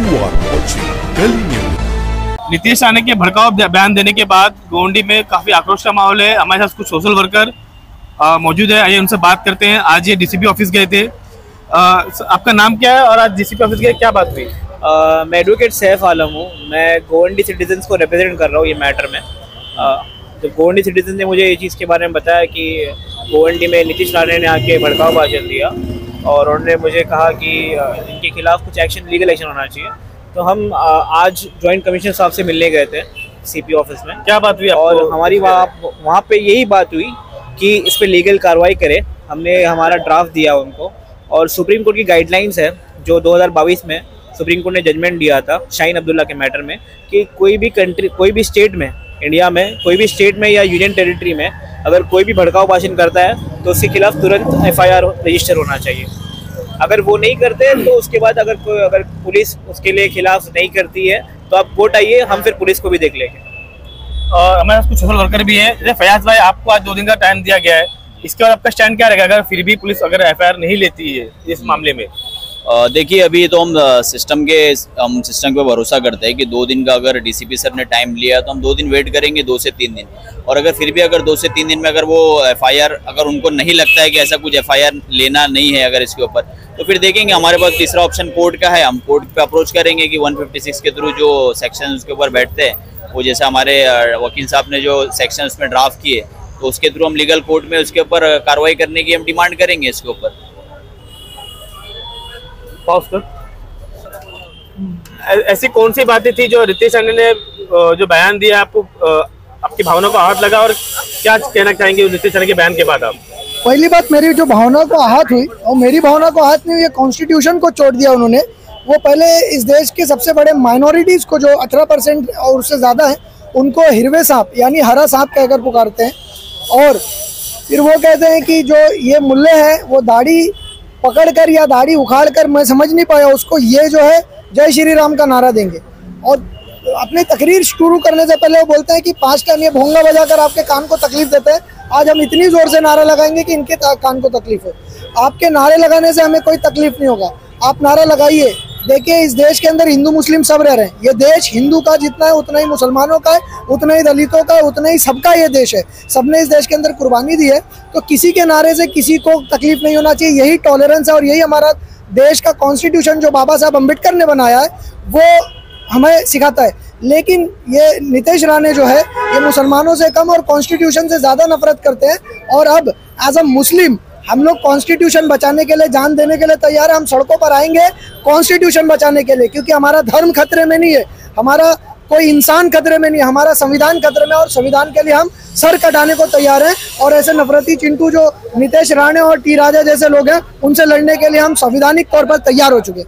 are watching Delhi News. Nitish Rane के भड़काऊ बयान देने के बाद गोंडी में काफी आक्रोश का माहौल है। हमारे साथ कुछ सोशल वर्कर मौजूद है, आइए उनसे बात करते हैं। आज ये डीसीपी ऑफिस गए थे, आपका नाम क्या है और आज डीसीपी ऑफिस गए, क्या बात हुई? मैं एडवोकेट सैफ आलम हूँ। मैं गोंडी सिटीजन्स को रिप्रेजेंट कर रहा हूँ ये मैटर में। तो गोंडी सिटीजन ने मुझे ये चीज़ के बारे में बताया कि गोंडी में नीतीश राणे ने आके भड़काऊ भाषण दिया और उन्होंने मुझे कहा कि इनके खिलाफ कुछ एक्शन, लीगल एक्शन होना चाहिए। तो हम आज जॉइंट कमिश्नर साहब से मिलने गए थे सीपी ऑफिस में। क्या बात हुई? और हमारी वहाँ पे यही बात हुई कि इस पे लीगल कार्रवाई करे। हमने हमारा ड्राफ्ट दिया उनको और सुप्रीम कोर्ट की गाइडलाइंस है जो 2022 में सुप्रीम कोर्ट ने जजमेंट दिया था शाहीन अब्दुल्ला के मैटर में कि कोई भी कंट्री, कोई भी स्टेट में, इंडिया में कोई भी स्टेट में या यूनियन टेरिटरी में अगर कोई भी भड़काऊ भाषण करता है तो उसके खिलाफ तुरंत एफआईआर रजिस्टर होना चाहिए। अगर वो नहीं करते तो उसके बाद अगर पुलिस उसके लिए खिलाफ नहीं करती है तो आप कोर्ट आइए, हम फिर पुलिस को भी देख लेंगे। और हमारे पास कुछ सोशल वर्कर भी हैं। जैसे फयाज भाई, आपको आज 2 दिन का टाइम दिया गया है, इसके बाद आपका स्टैंड क्या रहेगा अगर फिर भी पुलिस अगर एफआईआर नहीं लेती है इस मामले में? देखिए, अभी तो हम सिस्टम पे भरोसा करते हैं कि 2 दिन का अगर डीसीपी सर ने टाइम लिया तो हम 2 दिन वेट करेंगे, 2 से 3 दिन। और अगर फिर भी अगर 2 से 3 दिन में अगर वो एफआईआर, अगर उनको नहीं लगता है कि ऐसा कुछ एफआईआर लेना नहीं है अगर इसके ऊपर, तो फिर देखेंगे। हमारे पास तीसरा ऑप्शन कोर्ट का है, हम कोर्ट पे अप्रोच करेंगे कि 156 के थ्रू जो सेक्शन उसके ऊपर बैठते हैं, वो जैसे हमारे वकील साहब ने जो सेक्शन उसमें ड्राफ्ट किए तो उसके थ्रू हम लीगल कोर्ट में उसके ऊपर कार्रवाई करने की हम डिमांड करेंगे इसके ऊपर। ऐसी कौन सी बातें थी जो नीतीश राणे ने जो बयान दिया आपको, आपकी भावना को आहत लगा और क्या कहना चाहेंगे नीतीश राणे के बयान के बाद आप? पहली बात, मेरी जो भावना को आहत हुई, और मेरी भावना को आहत नहीं हुई, ये कॉन्स्टिट्यूशन को चोट दिया उन्होंने। वो पहले इस देश के सबसे बड़े माइनॉरिटीज को जो 18% और उससे ज़्यादा है उनको हिरवे सांप यानी हरा सांप कहकर पुकारते हैं। और फिर वो कहते हैं कि जो ये मुल्ले हैं वो दाढ़ी पकड़कर या दाढ़ी उखाड़कर, मैं समझ नहीं पाया उसको, ये जो है जय श्री राम का नारा देंगे। और अपनी तकरीर शुरू करने से पहले वो बोलते हैं कि 5 टाइम ये भोंगा बजाकर आपके कान को तकलीफ देते हैं। आज हम इतनी जोर से नारा लगाएंगे कि इनके कान को तकलीफ हो। आपके नारे लगाने से हमें कोई तकलीफ नहीं होगा, आप नारा लगाइए। देखिए, इस देश के अंदर हिंदू मुस्लिम सब रह रहे हैं। ये देश हिंदू का जितना है उतना ही मुसलमानों का है, उतना ही दलितों का है, उतना ही सबका ये देश है। सबने इस देश के अंदर कुर्बानी दी है, तो किसी के नारे से किसी को तकलीफ नहीं होना चाहिए। यही टॉलरेंस है और यही हमारा देश का कॉन्स्टिट्यूशन जो बाबा साहब अम्बेडकर ने बनाया है वो हमें सिखाता है। लेकिन ये नीतीश राणे जो है ये मुसलमानों से कम और कॉन्स्टिट्यूशन से ज़्यादा नफरत करते हैं। और अब एज अ मुस्लिम हम लोग कॉन्स्टिट्यूशन बचाने के लिए जान देने के लिए तैयार है। हम सड़कों पर आएंगे कॉन्स्टिट्यूशन बचाने के लिए, क्योंकि हमारा धर्म खतरे में नहीं है, हमारा कोई इंसान खतरे में नहीं है, हमारा संविधान खतरे में। और संविधान के लिए हम सर कटाने को तैयार हैं। और ऐसे नफरती चिंटू जो नीतीश राणे और टी राजा जैसे लोग हैं उनसे लड़ने के लिए हम संवैधानिक तौर पर तैयार हो चुके हैं।